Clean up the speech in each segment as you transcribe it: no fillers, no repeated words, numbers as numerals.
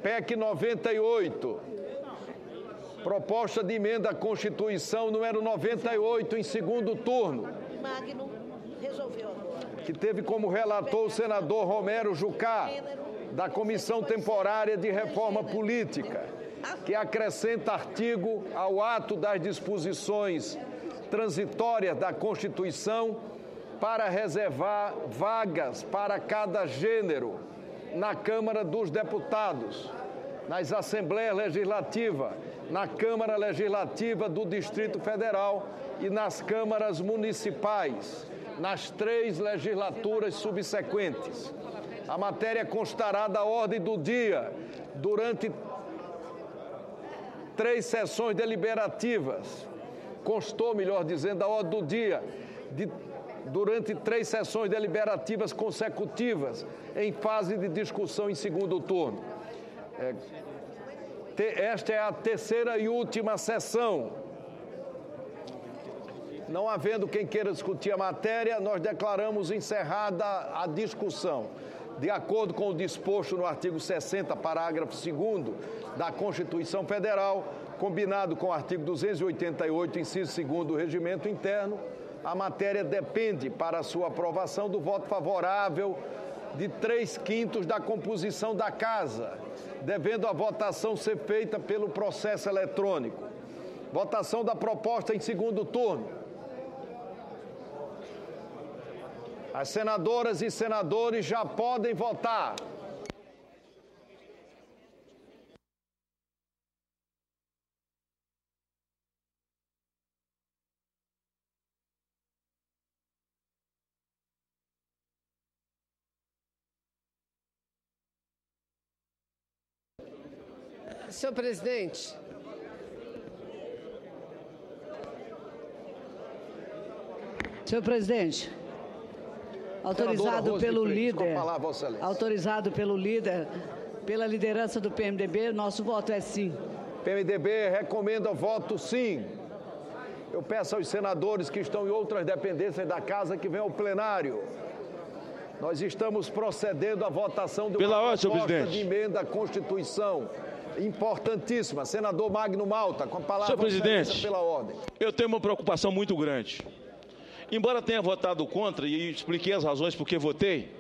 PEC 98, proposta de emenda à Constituição número 98 em segundo turno, Magno resolveu agora. que teve como relator o senador Romero Jucá, da Comissão Temporária de Reforma Política, que acrescenta artigo ao ato das disposições transitórias da Constituição para reservar vagas para cada gênero na Câmara dos Deputados, nas Assembleias Legislativas, na Câmara Legislativa do Distrito Federal e nas câmaras municipais, nas 3 legislaturas subsequentes. A matéria constará da ordem do dia durante 3 sessões deliberativas. Constou, melhor dizendo, da ordem do dia durante 3 sessões deliberativas consecutivas em fase de discussão em segundo turno. Esta é a 3ª e última sessão. Não havendo quem queira discutir a matéria, nós declaramos encerrada a discussão. De acordo com o disposto no artigo 60, parágrafo 2º da Constituição Federal, combinado com o artigo 288, inciso 2º do Regimento Interno, a matéria depende, para sua aprovação, do voto favorável de 3/5 da composição da Casa, devendo a votação ser feita pelo processo eletrônico. Votação da proposta em segundo turno. As senadoras e senadores já podem votar. Senhor presidente. Senhor presidente, autorizado pelo líder, pela liderança do PMDB, nosso voto é sim. PMDB recomenda voto sim. Eu peço aos senadores que estão em outras dependências da Casa que venham ao plenário. Nós estamos procedendo à votação de uma proposta de emenda à Constituição importantíssima. Senador Magno Malta, com a palavra. Senhor presidente, pela ordem. Eu tenho uma preocupação muito grande. Embora tenha votado contra, e expliquei as razões por que votei,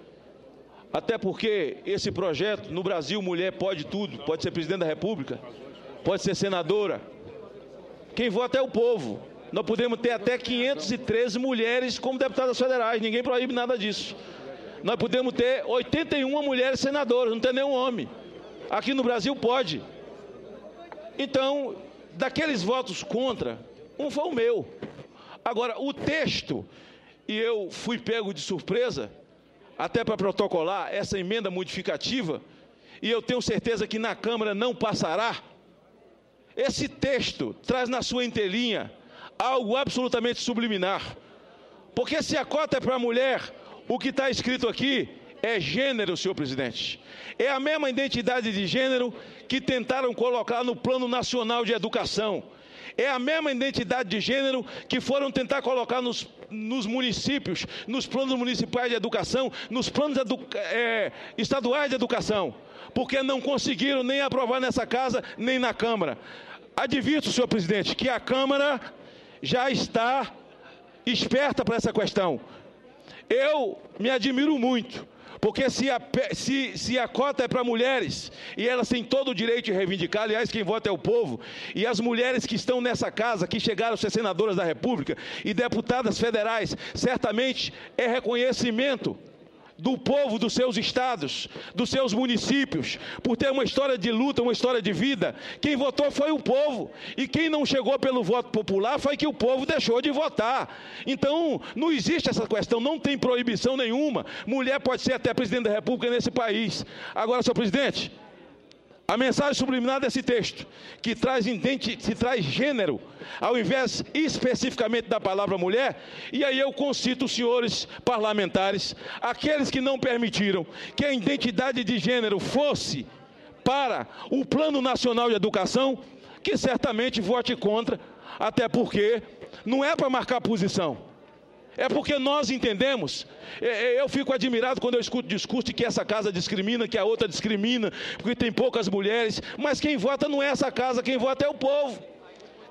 até porque esse projeto, no Brasil, mulher pode tudo, pode ser presidente da República, pode ser senadora. Quem vota é o povo. Nós podemos ter até 513 mulheres como deputadas federais, ninguém proíbe nada disso. Nós podemos ter 81 mulheres senadoras, não tem nenhum homem. Aqui no Brasil pode. Então, daqueles votos contra, um foi o meu. Agora, o texto, e eu fui pego de surpresa, até para protocolar essa emenda modificativa, e eu tenho certeza que na Câmara não passará. Esse texto traz na sua entrelinha algo absolutamente subliminar. Porque se a cota é para a mulher, o que está escrito aqui é gênero, senhor presidente. É a mesma identidade de gênero que tentaram colocar no Plano Nacional de Educação. É a mesma identidade de gênero que foram tentar colocar nos municípios, nos planos municipais de educação, nos planos estaduais de educação, porque não conseguiram nem aprovar nessa casa, nem na Câmara. Advirto, senhor presidente, que a Câmara já está esperta para essa questão. Eu me admiro muito, porque se a cota é para mulheres, e elas têm todo o direito de reivindicar, aliás, quem vota é o povo, e as mulheres que estão nessa casa, que chegaram a ser senadoras da República e deputadas federais, certamente é reconhecimento do povo dos seus estados, dos seus municípios, por ter uma história de luta, uma história de vida. Quem votou foi o povo, e quem não chegou pelo voto popular foi que o povo deixou de votar. Então, não existe essa questão, não tem proibição nenhuma. Mulher pode ser até presidente da República nesse país. Agora, senhor presidente, a mensagem subliminar desse texto, que traz gênero, ao invés especificamente da palavra mulher, e aí eu concito os senhores parlamentares, aqueles que não permitiram que a identidade de gênero fosse para o Plano Nacional de Educação, que certamente vote contra, até porque não é para marcar posição, É porque nós entendemos. Eu fico admirado quando eu escuto discurso de que essa casa discrimina, que a outra discrimina, porque tem poucas mulheres. Mas quem vota não é essa casa, quem vota é o povo.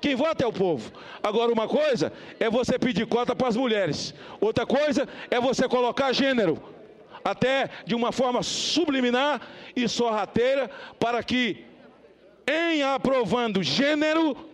Quem vota é o povo. Agora, uma coisa é você pedir cota para as mulheres. Outra coisa é você colocar gênero, até de uma forma subliminar e sorrateira, para que, em aprovando gênero,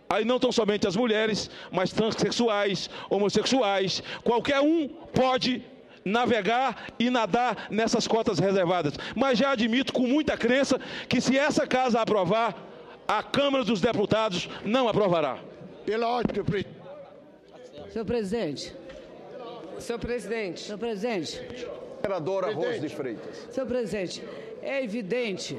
aí não tão somente as mulheres, mas transexuais, homossexuais, qualquer um pode navegar e nadar nessas cotas reservadas. Mas já admito com muita crença que se essa casa aprovar, a Câmara dos Deputados não aprovará. Pela ordem, presidente. Senhor presidente. Senhor presidente. Senhor presidente. Senadora Rose de Freitas. Senhor presidente, é evidente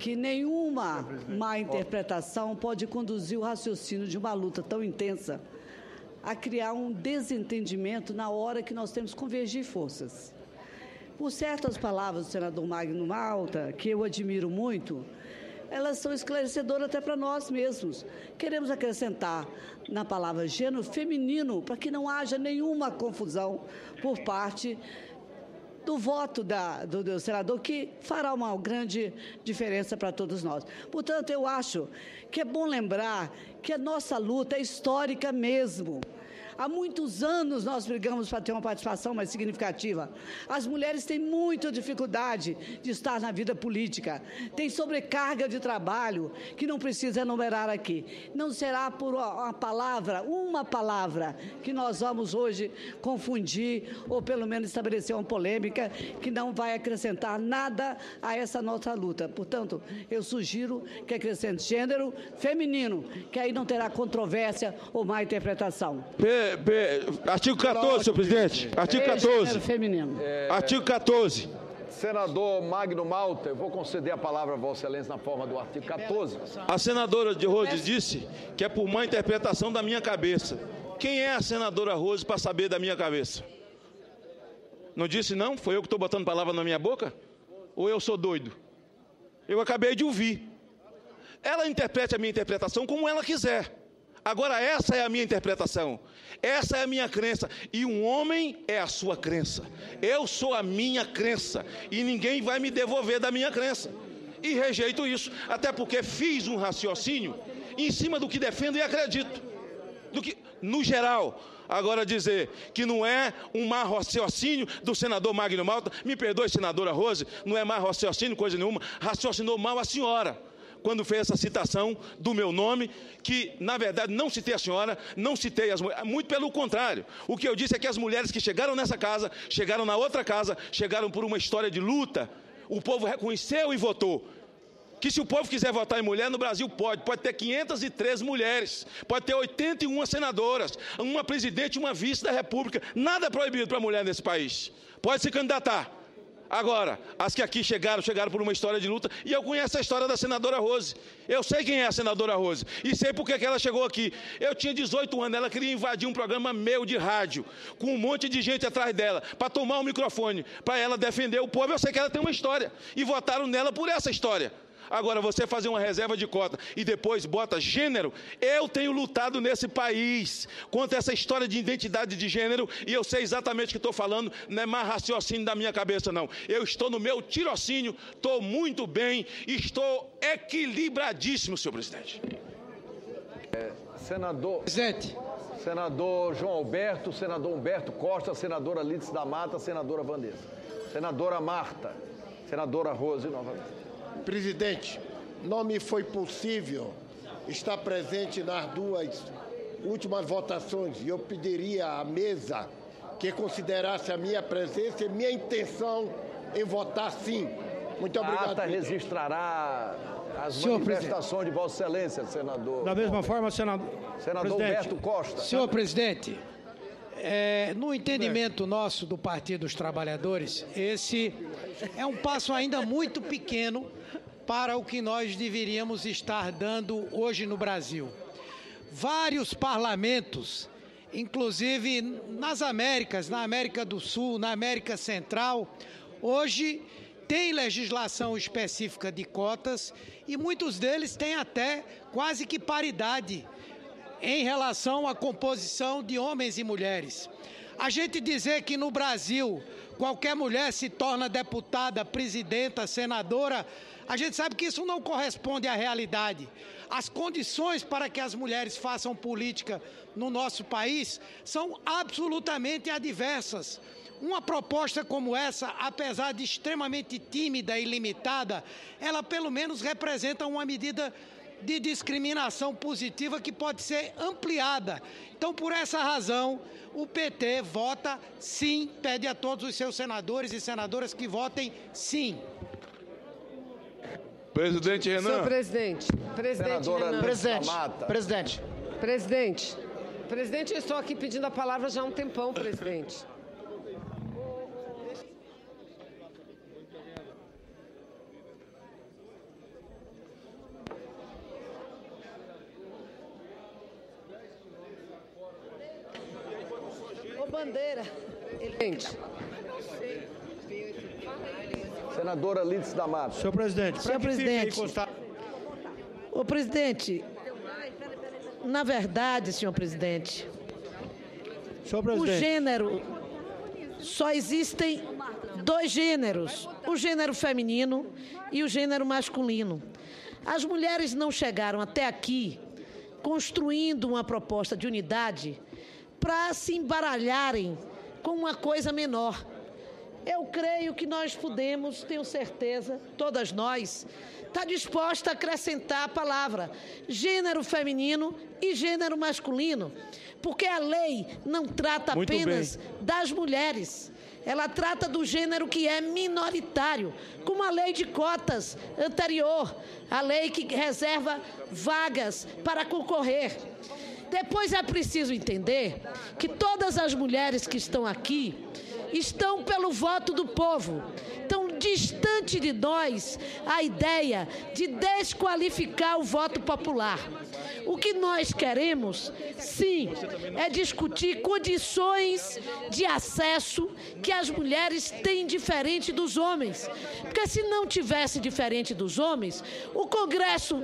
que nenhuma má interpretação pode conduzir o raciocínio de uma luta tão intensa a criar um desentendimento na hora que nós temos que convergir forças. Por certas palavras do senador Magno Malta, que eu admiro muito, elas são esclarecedoras até para nós mesmos. Queremos acrescentar na palavra gênero feminino para que não haja nenhuma confusão por parte do voto do senador, que fará uma grande diferença para todos nós. Portanto, eu acho que é bom lembrar que a nossa luta é histórica mesmo. Há muitos anos nós brigamos para ter uma participação mais significativa. As mulheres têm muita dificuldade de estar na vida política. Tem sobrecarga de trabalho que não precisa enumerar aqui. Não será por uma palavra, que nós vamos hoje confundir ou pelo menos estabelecer uma polêmica que não vai acrescentar nada a essa nossa luta. Portanto, eu sugiro que acrescente gênero feminino, que aí não terá controvérsia ou má interpretação. Artigo 14, senhor presidente. Artigo 14. Feminino. Artigo 14. Senador Magno Malta, eu vou conceder a palavra a Vossa Excelência na forma do artigo 14. A senadora de Rose disse que é por má interpretação da minha cabeça. Quem é a senadora Rose para saber da minha cabeça? Não disse não? Foi eu que estou botando palavra na minha boca? Ou eu sou doido? Eu acabei de ouvir. Ela interprete a minha interpretação como ela quiser. Agora, essa é a minha interpretação, essa é a minha crença, e um homem é a sua crença. Eu sou a minha crença, e ninguém vai me devolver da minha crença. E rejeito isso, até porque fiz um raciocínio em cima do que defendo e acredito. No geral, agora dizer que não é um má raciocínio do senador Magno Malta, me perdoe, senadora Rose, não é má raciocínio, coisa nenhuma, raciocinou mal a senhora quando fez essa citação do meu nome, que, na verdade, não citei a senhora, não citei as mulheres, muito pelo contrário. O que eu disse é que as mulheres que chegaram nessa casa, chegaram na outra casa, chegaram por uma história de luta, o povo reconheceu e votou. Que se o povo quiser votar em mulher, no Brasil pode ter 503 mulheres, pode ter 81 senadoras, uma presidente e uma vice da República, nada é proibido para a mulher nesse país, pode se candidatar. Agora, as que aqui chegaram por uma história de luta, e eu conheço a história da senadora Rose. Eu sei quem é a senadora Rose, e sei por que ela chegou aqui. Eu tinha 18 anos, ela queria invadir um programa meu de rádio, com um monte de gente atrás dela, para tomar o microfone, para ela defender o povo. Eu sei que ela tem uma história, e votaram nela por essa história. Agora, você fazer uma reserva de cota e depois bota gênero, eu tenho lutado nesse país contra essa história de identidade de gênero, e eu sei exatamente o que estou falando, não é mais raciocínio da minha cabeça, não. Eu estou no meu tirocínio, estou muito bem, estou equilibradíssimo, senhor presidente. Senador João Alberto, senador Humberto Costa, senadora Lídice da Mata, senadora Vanessa, senadora Marta, senadora Rose, novamente. Presidente, não me foi possível estar presente nas duas últimas votações e eu pediria à mesa que considerasse a minha presença e minha intenção em votar sim. Muito obrigado. A ata registrará as manifestações de Vossa Excelência, senador. Da mesma forma, senador Humberto Costa. Senhor presidente, no entendimento nosso do Partido dos Trabalhadores, esse é um passo ainda muito pequeno para o que nós deveríamos estar dando hoje no Brasil. Vários parlamentos, inclusive nas Américas, na América do Sul, na América Central, hoje têm legislação específica de cotas e muitos deles têm até quase que paridade em relação à composição de homens e mulheres. A gente dizer que no Brasil qualquer mulher se torna deputada, presidenta, senadora, a gente sabe que isso não corresponde à realidade. As condições para que as mulheres façam política no nosso país são absolutamente adversas. Uma proposta como essa, apesar de extremamente tímida e limitada, ela pelo menos representa uma medida de discriminação positiva que pode ser ampliada. Então, por essa razão, o PT vota sim, pede a todos os seus senadores e senadoras que votem sim. Presidente Renan. Senhor presidente. Presidente Renan. Presidente, eu estou aqui pedindo a palavra já há um tempão, presidente. Bandeira. Senadora Lídice da Mata. Senhor presidente. Senhor presidente. Ô, presidente, na verdade, senhor presidente, o gênero, só existem dois gêneros, o gênero feminino e o gênero masculino. As mulheres não chegaram até aqui construindo uma proposta de unidade para se embaralharem com uma coisa menor. Eu creio que nós podemos, tenho certeza, todas nós, está disposta a acrescentar a palavra gênero feminino e gênero masculino, porque a lei não trata apenas das mulheres, ela trata do gênero que é minoritário, como a lei de cotas anterior, a lei que reserva vagas para concorrer. Depois é preciso entender que todas as mulheres que estão aqui estão pelo voto do povo. Então, distante de nós a ideia de desqualificar o voto popular. O que nós queremos, sim, é discutir condições de acesso que as mulheres têm diferente dos homens. Porque se não tivesse diferente dos homens, o Congresso,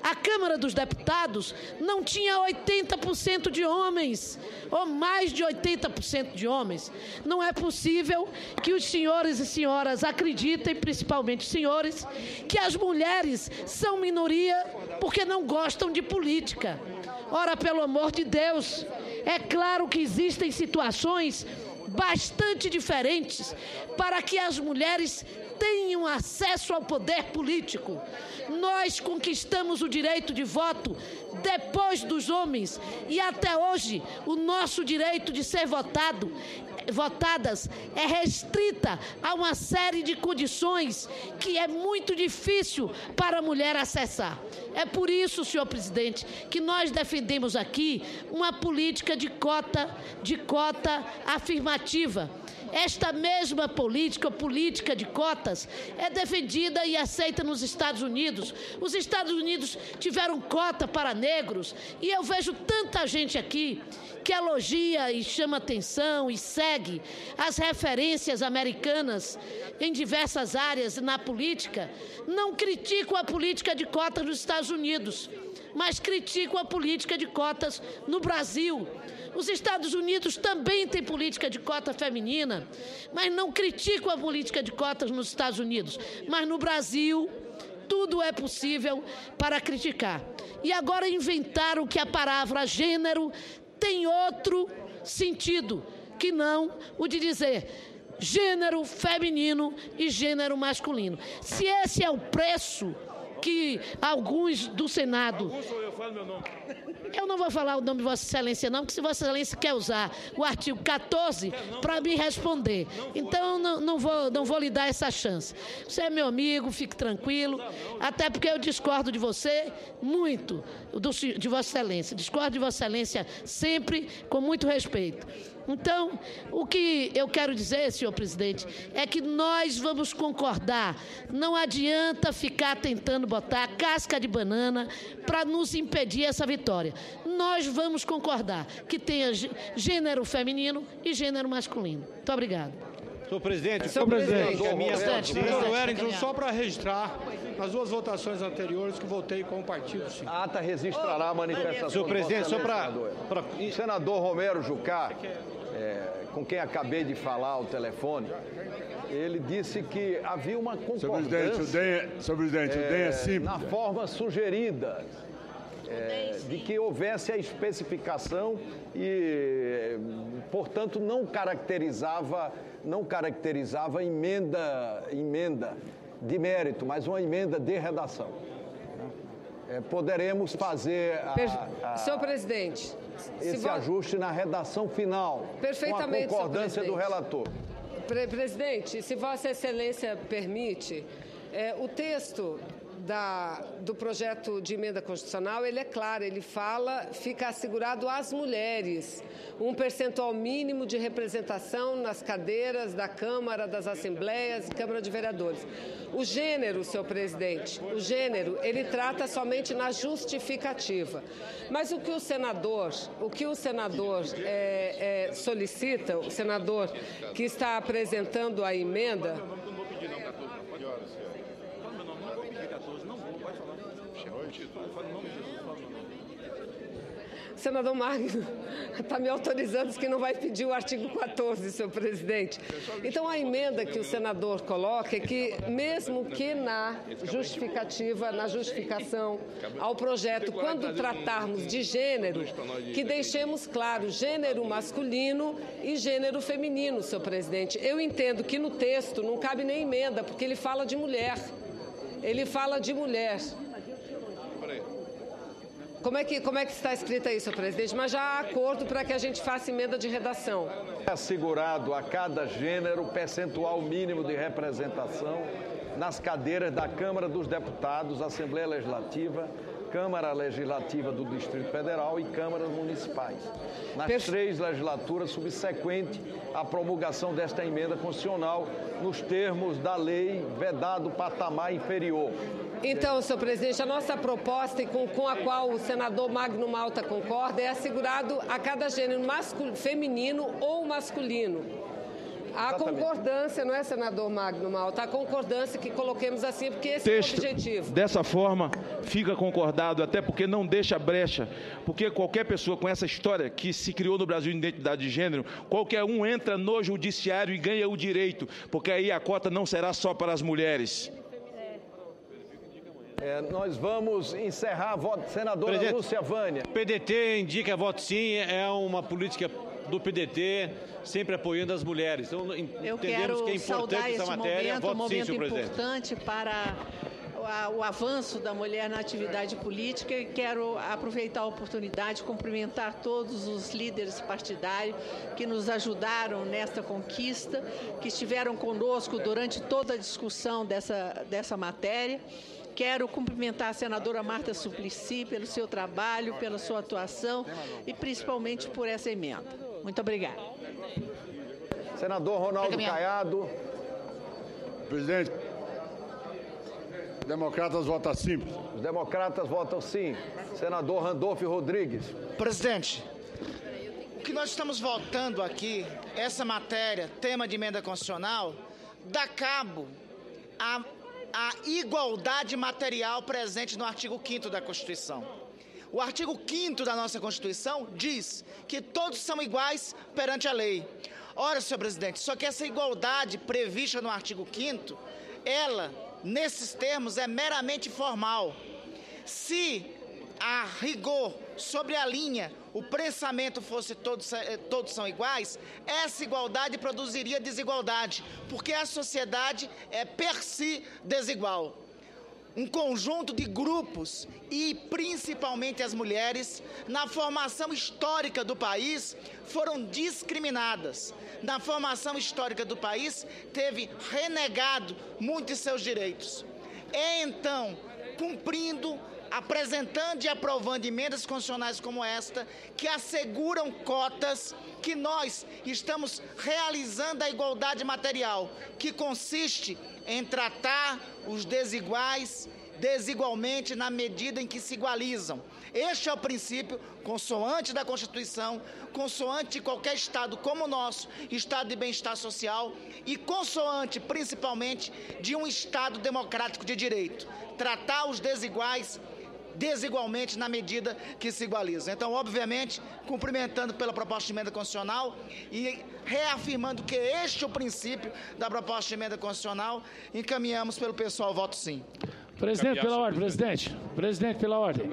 a Câmara dos Deputados, não tinha 80% de homens, ou mais de 80% de homens. Não é possível que os senhores e senhoras acreditem, principalmente os senhores, que as mulheres são minoria porque não gostam de política. Ora, pelo amor de Deus, é claro que existem situações bastante diferentes para que as mulheres tenham acesso ao poder político. Nós conquistamos o direito de voto depois dos homens e até hoje o nosso direito de ser votadas é restrita a uma série de condições que é muito difícil para a mulher acessar. É por isso, senhor presidente, que nós defendemos aqui uma política de cota afirmativa. Esta mesma política de cotas é defendida e aceita nos Estados Unidos. Os Estados Unidos tiveram cota para negros e eu vejo tanta gente aqui que elogia e chama atenção e segue as referências americanas em diversas áreas na política. Não critico a política de cotas nos Estados Unidos, mas critico a política de cotas no Brasil. Os Estados Unidos também têm política de cota feminina, mas não critico a política de cotas nos Estados Unidos. Mas no Brasil, tudo é possível para criticar. E agora inventaram que a palavra gênero tem outro sentido, que não o de dizer gênero feminino e gênero masculino. Se esse é o preço que alguns do Senado... Eu não vou falar o nome de Vossa Excelência, não, porque se Vossa Excelência quer usar o artigo 14 para me responder. Então, não vou lhe dar essa chance. Você é meu amigo, fique tranquilo, até porque eu discordo de você muito, de Vossa Excelência. Discordo de Vossa Excelência sempre com muito respeito. Então, o que eu quero dizer, senhor presidente, é que nós vamos concordar. Não adianta ficar tentando botar casca de banana para nos impedir essa vitória. Nós vamos concordar que tenha gênero feminino e gênero masculino. Muito obrigada. Senhor presidente, Senador Wellington, só para registrar, nas duas votações anteriores que votei com o partido, sim. A ata registrará a manifestação. Senhor presidente, só para... O senador Romero Jucá, com quem acabei de falar ao telefone, ele disse que havia uma concordância Senhor presidente, o DEM é simples. na forma sugerida, de que houvesse a especificação e, portanto, não caracterizava emenda de mérito, mas uma emenda de redação. Poderemos fazer Senhor presidente, esse ajuste na redação final, perfeitamente, com a concordância do relator. Presidente, se Vossa Excelência permite, o texto do projeto de emenda constitucional, ele é claro, ele fica assegurado às mulheres um percentual mínimo de representação nas cadeiras da Câmara, das Assembleias e Câmara de Vereadores. O gênero, senhor presidente, ele trata somente na justificativa. Mas o que o senador solicita, o senador que está apresentando a emenda... Senador Magno está me autorizando que não vai pedir o artigo 14, senhor presidente. Então, a emenda que o senador coloca é que, mesmo que na justificação ao projeto, quando tratarmos de gênero, que deixemos claro gênero masculino e gênero feminino, senhor presidente. Eu entendo que no texto não cabe nem emenda, porque ele fala de mulher. Como é que está escrito aí, senhor presidente? Mas já há acordo para que a gente faça emenda de redação. É assegurado a cada gênero percentual mínimo de representação nas cadeiras da Câmara dos Deputados, Assembleia Legislativa, Câmara Legislativa do Distrito Federal e câmaras municipais, nas 3 legislaturas subsequentes à promulgação desta emenda constitucional, nos termos da lei vedado patamar inferior. Então, senhor presidente, a nossa proposta, e com a qual o senador Magno Malta concorda, é assegurado a cada gênero feminino ou masculino. A concordância, não é, senador Magno Malta? A concordância que coloquemos assim, porque esse é o objetivo. Dessa forma, fica concordado, até porque não deixa brecha, porque qualquer pessoa com essa história que se criou no Brasil de identidade de gênero, qualquer um entra no judiciário e ganha o direito, porque aí a cota não será só para as mulheres. Nós vamos encerrar a voto. Senadora Lúcia Vânia. PDT indica voto sim, é uma política do PDT, sempre apoiando as mulheres. Então, entendemos que é importante essa matéria. Voto sim, senhor presidente. Importante para o avanço da mulher na atividade política, e quero aproveitar a oportunidade de cumprimentar todos os líderes partidários que nos ajudaram nesta conquista, que estiveram conosco durante toda a discussão dessa matéria. Quero cumprimentar a senadora Marta Suplicy pelo seu trabalho, pela sua atuação e principalmente por essa emenda. Muito obrigada. Senador Ronaldo Caiado. Presidente, democratas votam sim. Os democratas votam sim. Senador Randolfo Rodrigues. Presidente, o que nós estamos votando aqui, essa matéria, tema de emenda constitucional, dá cabo a igualdade material presente no artigo 5º da Constituição. O artigo 5º da nossa Constituição diz que todos são iguais perante a lei. Ora, senhor presidente, só que essa igualdade prevista no artigo 5º, ela, nesses termos, é meramente formal. Se a rigor, sobre a linha, o pensamento fosse todos são iguais, essa igualdade produziria desigualdade, porque a sociedade é per si desigual. Um conjunto de grupos, e principalmente as mulheres, na formação histórica do país, foram discriminadas. Na formação histórica do país, teve renegado muitos seus direitos. Então, cumprindo, apresentando e aprovando emendas constitucionais como esta, que asseguram cotas, que nós estamos realizando a igualdade material, que consiste em tratar os desiguais desigualmente na medida em que se igualizam. Este é o princípio consoante da Constituição, consoante de qualquer Estado como o nosso, Estado de bem-estar social, e consoante, principalmente, de um Estado democrático de direito. Tratar os desiguais desigualmente na medida que se igualizam. Então, obviamente, cumprimentando pela proposta de emenda constitucional e reafirmando que este é o princípio da proposta de emenda constitucional, encaminhamos pelo pessoal voto sim. Presidente, pela ordem, presidente. Presidente, pela ordem.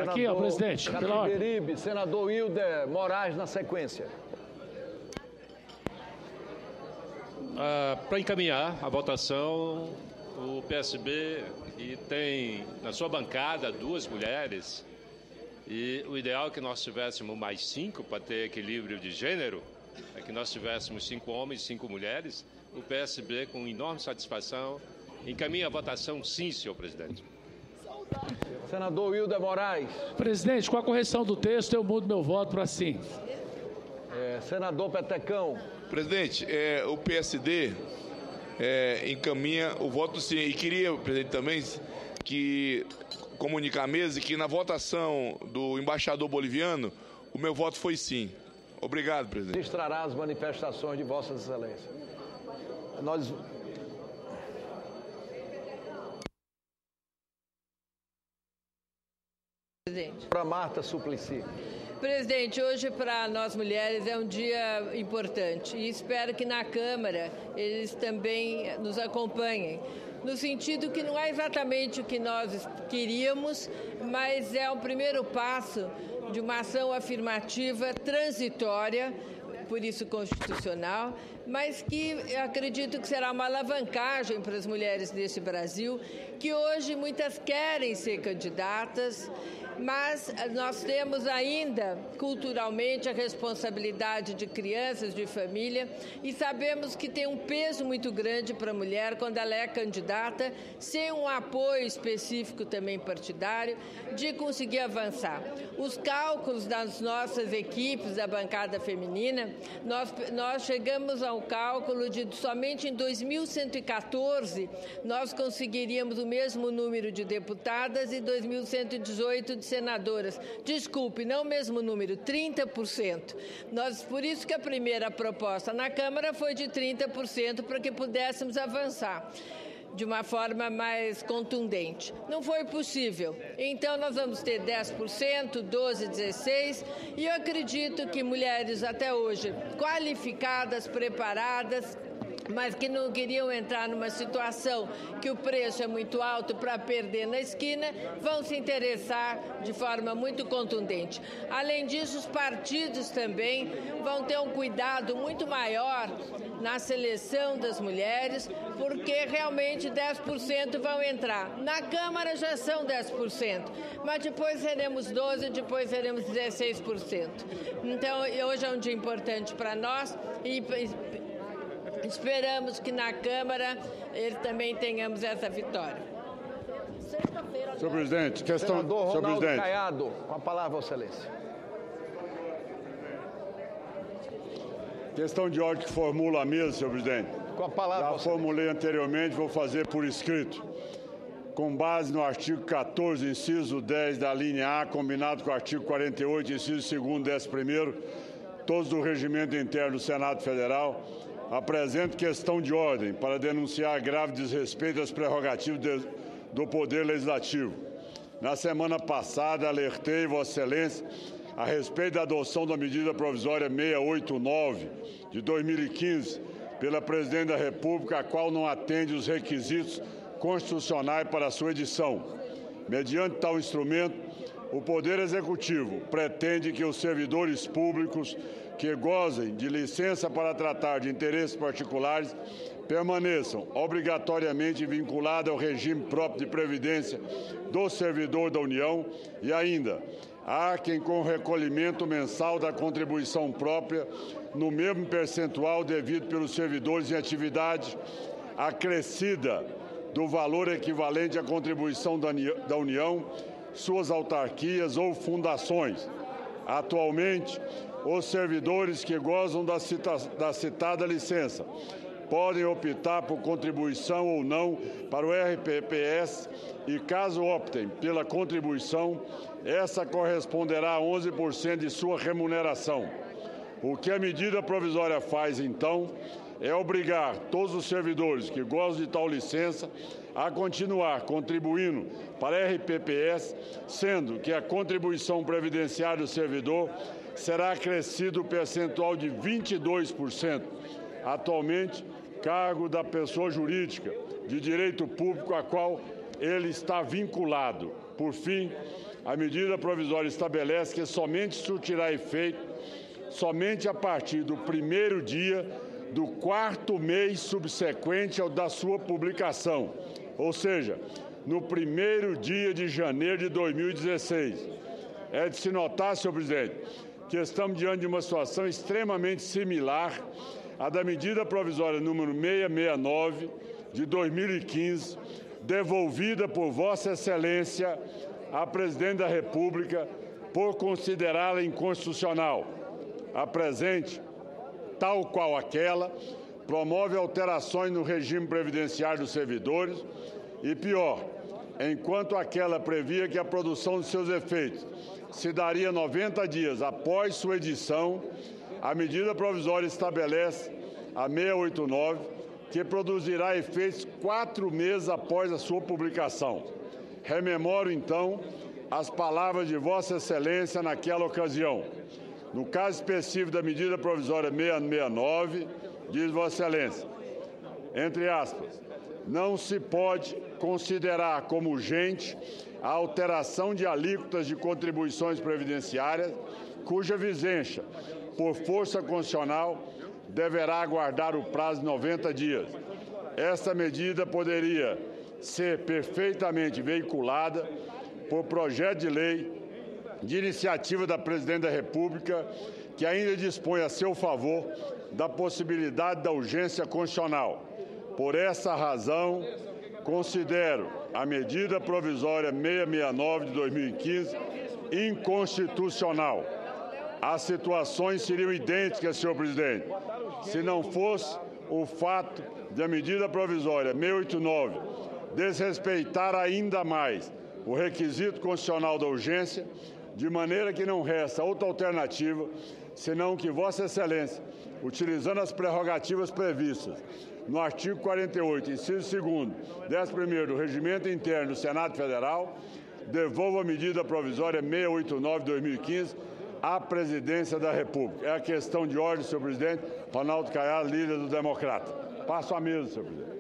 Aqui, ó, presidente, pela ordem. Senador Hilder Moraes, na sequência. Para encaminhar a votação, o PSB, que tem na sua bancada 2 mulheres, e o ideal é que nós tivéssemos mais 5 para ter equilíbrio de gênero, é que nós tivéssemos 5 homens e 5 mulheres. O PSB, com enorme satisfação, encaminha a votação sim, senhor presidente. Senador Hilder Moraes. Presidente, com a correção do texto, eu mudo meu voto para sim. Senador Petecão. Presidente, o PSD encaminha o voto sim. E queria, presidente, também que comunicar à mesa que na votação do embaixador boliviano, o meu voto foi sim. Obrigado, presidente. Registrará as manifestações de Vossas Excelências. Nós... Presidente. Para Marta Suplicy. Presidente, hoje para nós mulheres é um dia importante e espero que na Câmara eles também nos acompanhem, no sentido que não é exatamente o que nós queríamos, mas é o primeiro passo de uma ação afirmativa transitória, por isso constitucional, mas que eu acredito que será uma alavancagem para as mulheres deste Brasil, que hoje muitas querem ser candidatas, mas nós temos ainda, culturalmente, a responsabilidade de crianças, de família, e sabemos que tem um peso muito grande para a mulher quando ela é candidata, sem um apoio específico também partidário, de conseguir avançar. Os cálculos das nossas equipes da bancada feminina, nós chegamos ao cálculo de somente em 2114 nós conseguiríamos o mesmo número de deputadas e 2118 de senadoras. Desculpe, não o mesmo número, 30%. Por isso que a primeira proposta na Câmara foi de 30% para que pudéssemos avançar de uma forma mais contundente. Não foi possível. Então, nós vamos ter 10%, 12%, 16%, e eu acredito que mulheres até hoje qualificadas, preparadas, mas que não queriam entrar numa situação que o preço é muito alto para perder na esquina, vão se interessar de forma muito contundente. Além disso, os partidos também vão ter um cuidado muito maior na seleção das mulheres, porque realmente 10% vão entrar. Na Câmara já são 10%, mas depois seremos 12%, depois seremos 16%. Então, hoje é um dia importante para nós e esperamos que na Câmara também tenhamos essa vitória. Senhor presidente, questão... Senador Ronaldo Caiado, com a palavra, Vossa Excelência. Questão de ordem que formula a mesa, senhor presidente. Com a palavra, já formulei anteriormente, vou fazer por escrito. Com base no artigo 14, inciso 10 da linha A, combinado com o artigo 48, inciso 2º, 11º, todos do regimento interno do Senado Federal, apresento questão de ordem para denunciar grave desrespeito às prerrogativas do Poder Legislativo. Na semana passada, alertei Vossa Excelência a respeito da adoção da medida provisória 689 de 2015 pela Presidente da República, a qual não atende os requisitos constitucionais para a sua edição. Mediante tal instrumento, o Poder Executivo pretende que os servidores públicos que gozem de licença para tratar de interesses particulares permaneçam obrigatoriamente vinculados ao regime próprio de previdência do servidor da União e ainda há quem com o recolhimento mensal da contribuição própria no mesmo percentual devido pelos servidores em atividade acrescida do valor equivalente à contribuição da União, suas autarquias ou fundações. Atualmente, os servidores que gozam da citada licença podem optar por contribuição ou não para o RPPS e, caso optem pela contribuição, essa corresponderá a 11% de sua remuneração. O que a medida provisória faz, então, é obrigar todos os servidores que gozam de tal licença a continuar contribuindo para a RPPS, sendo que a contribuição previdenciária do servidor será acrescido o percentual de 22%, atualmente cargo da pessoa jurídica de direito público a qual ele está vinculado. Por fim, a medida provisória estabelece que somente surtirá efeito somente a partir do primeiro dia do 4º mês subsequente ao da sua publicação, ou seja, no primeiro dia de janeiro de 2016. É de se notar, senhor presidente, que estamos diante de uma situação extremamente similar à da medida provisória número 669 de 2015, devolvida por Vossa Excelência à Presidente da República por considerá-la inconstitucional. A presente, tal qual aquela, promove alterações no regime previdenciário dos servidores e, pior, enquanto aquela previa que a produção de seus efeitos se daria 90 dias após sua edição, a medida provisória estabelece, a 689, que produzirá efeitos 4 meses após a sua publicação. Rememoro, então, as palavras de Vossa Excelência naquela ocasião. No caso específico da medida provisória 669, diz Vossa Excelência, entre aspas, não se pode considerar como urgente a alteração de alíquotas de contribuições previdenciárias, cuja vigência, por força constitucional, deverá aguardar o prazo de 90 dias. Esta medida poderia ser perfeitamente veiculada por projeto de lei de iniciativa da Presidente da República, que ainda dispõe a seu favor da possibilidade da urgência constitucional. Por essa razão, considero a medida provisória 669 de 2015 inconstitucional. As situações seriam idênticas, senhor presidente, se não fosse o fato de a medida provisória 689 desrespeitar ainda mais o requisito constitucional da urgência, de maneira que não resta outra alternativa, senão que Vossa Excelência, utilizando as prerrogativas previstas no artigo 48, inciso 2º, 11º do Regimento Interno do Senado Federal, devolva a medida provisória 689 de 2015 à Presidência da República. É a questão de ordem, senhor presidente. Ronaldo Caiado, líder do Democrata. Passo a mesa, senhor presidente.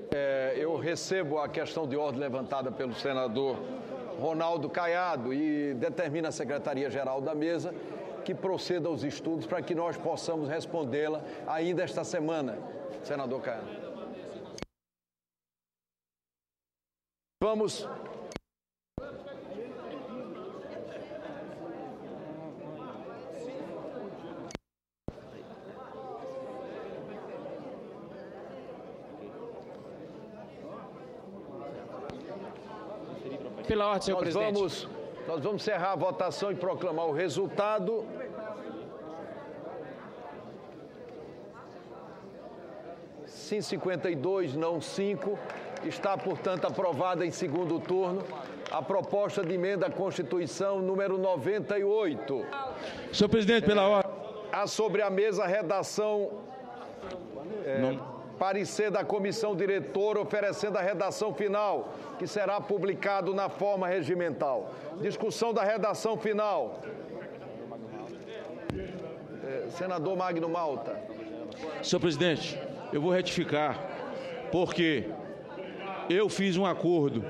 Eu recebo a questão de ordem levantada pelo senador Ronaldo Caiado e determina a Secretaria-Geral da Mesa que proceda aos estudos para que nós possamos respondê-la ainda esta semana, senador Caiado. Vamos. Pela ordem, senhor presidente. Nós vamos encerrar a votação e proclamar o resultado. Sim, 52, não 5. Está, portanto, aprovada em segundo turno a proposta de emenda à Constituição número 98. Senhor presidente, pela ordem. Há sobre a mesa a redação... parecer da comissão diretora oferecendo a redação final, que será publicado na forma regimental. Discussão da redação final. Senador Magno Malta. Senhor presidente, eu vou retificar, porque eu fiz um acordo.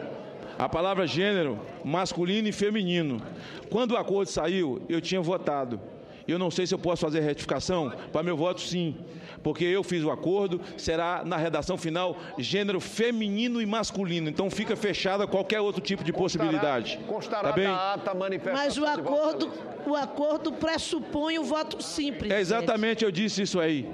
A palavra gênero, masculino e feminino. Quando o acordo saiu, eu tinha votado. Eu não sei se eu posso fazer retificação, para meu voto sim, porque eu fiz o acordo, será na redação final gênero feminino e masculino, então fica fechada qualquer outro tipo de possibilidade. Constará tá bem? na ata manifestação. Mas o acordo pressupõe o voto sim, presidente. Exatamente, eu disse isso aí.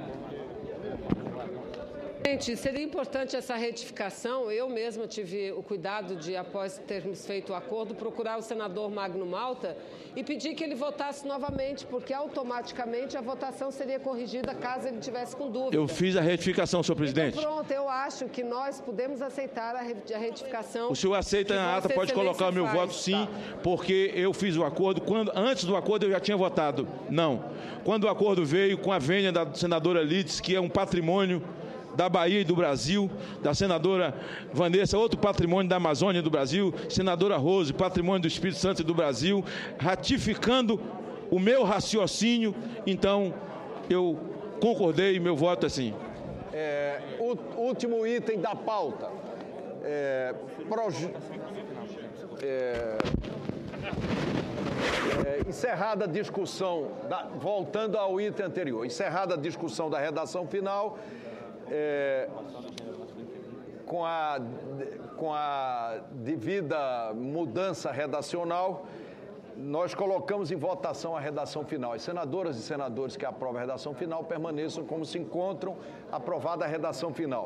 Presidente, seria importante essa retificação. Eu mesma tive o cuidado de, após termos feito o acordo, procurar o senador Magno Malta e pedir que ele votasse novamente, porque automaticamente a votação seria corrigida caso ele tivesse com dúvida. Eu fiz a retificação, senhor presidente. Então, pronto, eu acho que nós podemos aceitar a retificação. O senhor aceita a ata, pode colocar o meu voto sim, porque eu fiz o acordo. Antes do acordo eu já tinha votado não. Quando o acordo veio com a vênia da senadora Lides, que é um patrimônio da Bahia e do Brasil, da senadora Vanessa, outro patrimônio da Amazônia e do Brasil, senadora Rose, patrimônio do Espírito Santo e do Brasil, ratificando o meu raciocínio, então eu concordei, meu voto é sim. O último item da pauta. Encerrada a discussão, voltando ao item anterior, encerrada a discussão da redação final, com a devida mudança redacional, nós colocamos em votação a redação final. As senadoras e senadores que aprovam a redação final permaneçam como se encontram, aprovada a redação final.